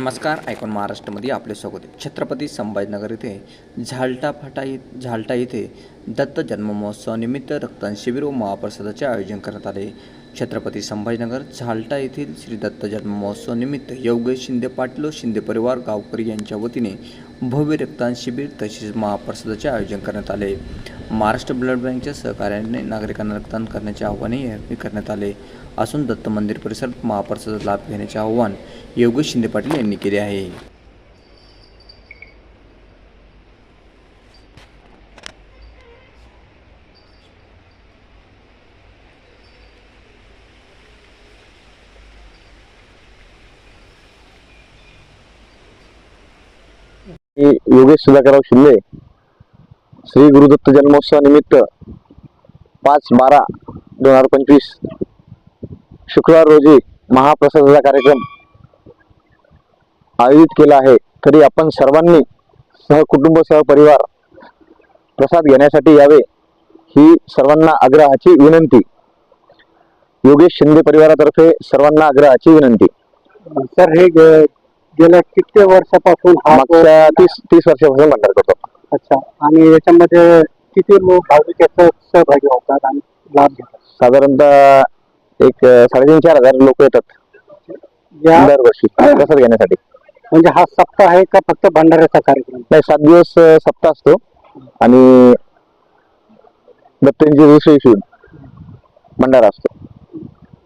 नमस्कार. आयकॉन महाराष्ट्रामध्ये आपले स्वागत आहे. छत्रपती संभाजीनगर येथे झालटा येथे दत्त जन्ममहोत्सवानिमित्त रक्तदान शिबिर व महाप्रसादाचे आयोजन करण्यात आले. छत्रपती संभाजीनगर झालटा येथील श्री दत्त जन्ममहोत्सवानिमित्त योगेश शिंदे पाटील व शिंदे परिवार गावकरी यांच्या वतीने भव्य रक्तदान शिबिर तसेच महाप्रसादाचे आयोजन करण्यात आले. महाराष्ट्र ब्लड बँकच्या सहकार्याने नागरिकांना रक्तदान करण्याचे आवाहनही करण्यात आले असून दत्त मंदिर परिसरात महाप्रसादाचा लाभ घेण्याचे आवाहन योगेश शिंदे पाटील यांनी केले आहे. योगेश सुधाकरराव शिंदे श्री गुरुदत्त जन्मोत्सवानिमित्त 5/12/2025 शुक्रवार रोजी महाप्रसादाचा कार्यक्रम आयोजित केला आहे. तरी आपण सर्वांनी सहकुटुंब सहपरिवार प्रसाद घेण्यासाठी यावे ही सर्वांना आग्रहाची विनंती. योगेश शिंदे परिवारातर्फे सर्वांना आग्रहाची विनंती. सर, हे गेल्या किती वर्षापासून मागच्या 30 वर्षापासून भंडारा करतो. अच्छा, आणि याच्यामध्ये किती लोक भाविक सहभागी होतात आणि लाभ घेतात? साधारणतः एक 3,500-4,000 लोक येतात दरवर्षी प्रसाद घेण्यासाठी. म्हणजे हा सप्ताह आहे का फक्त भंडाऱ्याचा कार्यक्रम? नाही, 7 दिवस सप्ताह असतो आणि दत्तांची दुसरी दिवशी भंडारा असतो.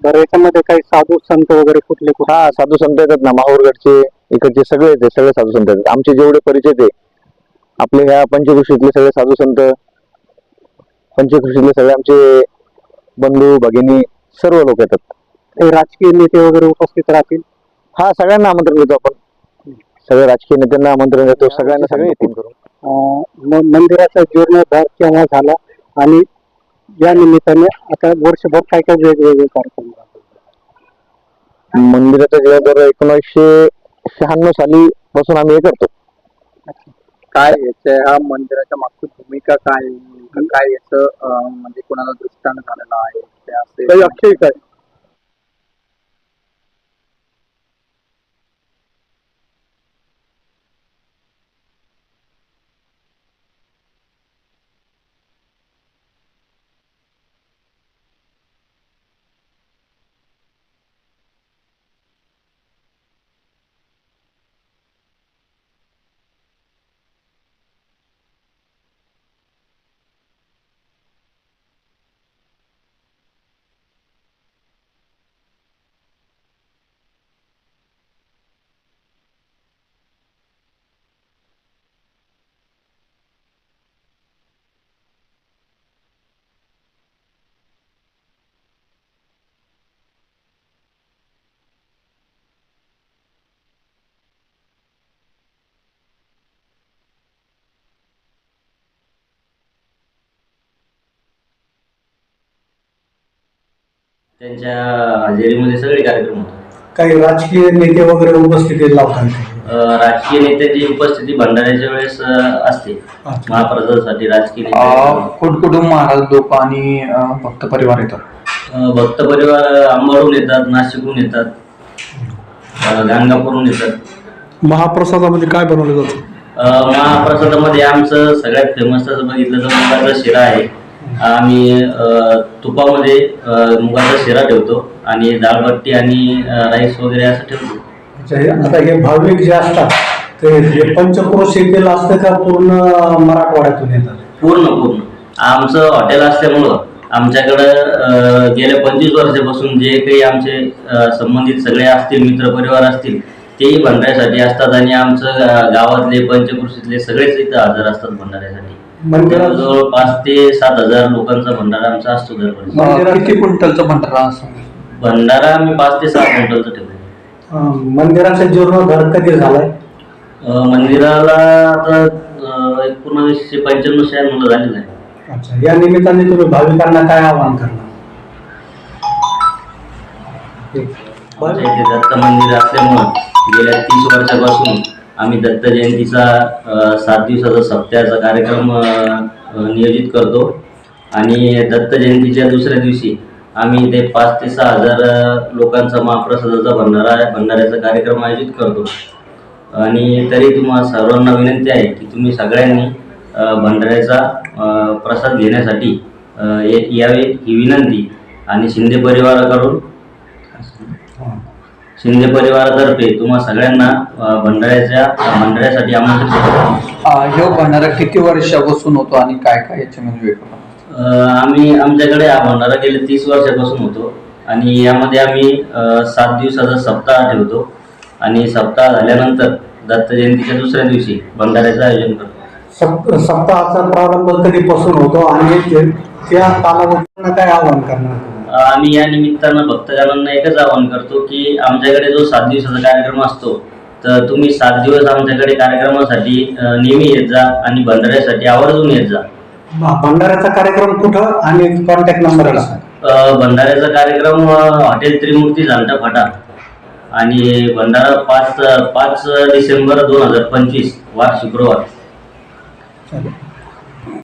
तर याच्यामध्ये काही साधू संत वगैरे कुठले हा, साधू संत येतात ना, माहूरगडचे इकडचे सगळे साधू संत येतात. आमचे जेवढे परिचित आहे आपले ह्या पंचकृषीतले सगळे साधू संत, पंचकृषीतले सगळे आमचे बंधू भगिनी सर्व लोक येतात. काही राजकीय नेते वगैरे उपस्थित राहतील? हा, सगळ्यांना आमंत्रण देतो आपण. सगळ्या राजकीय नेत्यांना आमंत्रण देतो. सगळ्यांना सगळे येतील करून. मंदिराचा जीर्णोद्धार केव्हा झाला आणि या निमित्ताने आता वर्षभर काय काय वेगवेगळे कार्यक्रम राहतात? मंदिराचा जीर्णोद्धार 1996 साली पासून आम्ही हे करतो. काय ह्या मंदिराच्या मागची भूमिका काय, काय याचं म्हणजे कोणाला दृष्टांत झालेला आहे ते असे काय? त्यांच्या हजेरीमध्ये सगळे कार्यक्रम होतात. काही राजकीय नेते वगैरे उपस्थिती लावतात? राजकीय नेत्याची उपस्थिती भंडाऱ्याच्या वेळेस असते. महाप्रसादासाठी राजकीय नेते, कुटुंब महाराज लोक आणि भक्त परिवार येतात. भक्त परिवार अंबाडून येतात, नाशिकहून येतात, गाणगापूरहून येतात. महाप्रसादामध्ये काय बनवलं जातं? महाप्रसादामध्ये आमचं सगळ्यात फेमस असं बघितलं तर मुगाचा शिरा आहे. आम्ही तुपामध्ये मुगाचा शिरा ठेवतो आणि डाळबट्टी आणि राईस वगैरे असं ठेवतो. आता हे भाविक जे असतात ते पंचक्रोशीतील असतं का पूर्ण मराठवाड्यातून येतात? पूर्ण आमचं हॉटेल असल्यामुळं आमच्याकडं गेल्या 25 वर्षापासून जे काही आमचे संबंधित सगळे असतील, मित्रपरिवार असतील, तेही भंडाऱ्यासाठी असतात आणि आमचं गावातले पंचकृषीतले सगळेच इथं हजर असतात भंडाऱ्यासाठी. जवळ 5,000 ते 7,000 लोकांचा भंडारा आमचा असतो दरवर्षी. किती क्विंटलचा भंडारा असतो? भंडारा आम्ही 5 ते 6 क्विंटलचा ठेवतो. मंदिराचा जीर्णोद्धार कधी झालाय? मंदिराला आता 1995-96 झालेलं आहे. अच्छा, या निमित्ताने तुम्ही भाविकांना काय आवाहन करणार? आमच्या इथे दत्त मंदिर असल्यामुळं गेल्या 30 वर्षापासून आम्ही दत्त जयंतीचा 7 दिवसाचा सप्त्याचा कार्यक्रम नियोजित करतो आणि दत्त जयंतीच्या दुसऱ्या दिवशी आम्ही ते 5 ते 6 हजार लोकांचा महाप्रसादाचा भंडाऱ्याचा कार्यक्रम आयोजित करतो. आणि तरी तुम्हाला सर्वांना विनंती आहे की तुम्ही सगळ्यांनी भंडाऱ्याचा प्रसाद घेण्यासाठी यावे ही विनंती. आणि शिंदे परिवारातर्फे तुम्हा सगळ्यांना भंडाऱ्यासाठी आमंत्रित करतो. ह्यो भंडारा किती वर्षापासून होतो आणि काय काय याच्यामध्ये वेगळं? आमच्याकडे हा भंडारा गेले 30 वर्षापासून होतो आणि यामध्ये आम्ही 7 दिवसाचा सप्ताह ठेवतो आणि सप्ताह झाल्यानंतर दत्त जयंतीच्या दुसऱ्या दिवशी भंडाऱ्याचं आयोजन करतो. सप्ताहाचा प्रारंभ कधीपासून होतो आणि त्या कालावधीला काय आवाहन करणार? आम्ही या निमित्तानं भक्तजनांना एकच आवाहन करतो की आमच्याकडे जो 7 दिवसाचा कार्यक्रम असतो तर तुम्ही 7 दिवस आमच्याकडे कार्यक्रमासाठी नेहमी येत जा आणि भंडाऱ्यासाठी आवर्जून येत जा. भंडाऱ्याचा कार्यक्रम कुठं आणि कॉन्टॅक्ट नंबर? भंडाऱ्याचा कार्यक्रम हॉटेल त्रिमूर्ती झालटा फाटा आणि भंडारा 5 डिसेंबर 2025 वार शुक्रवार.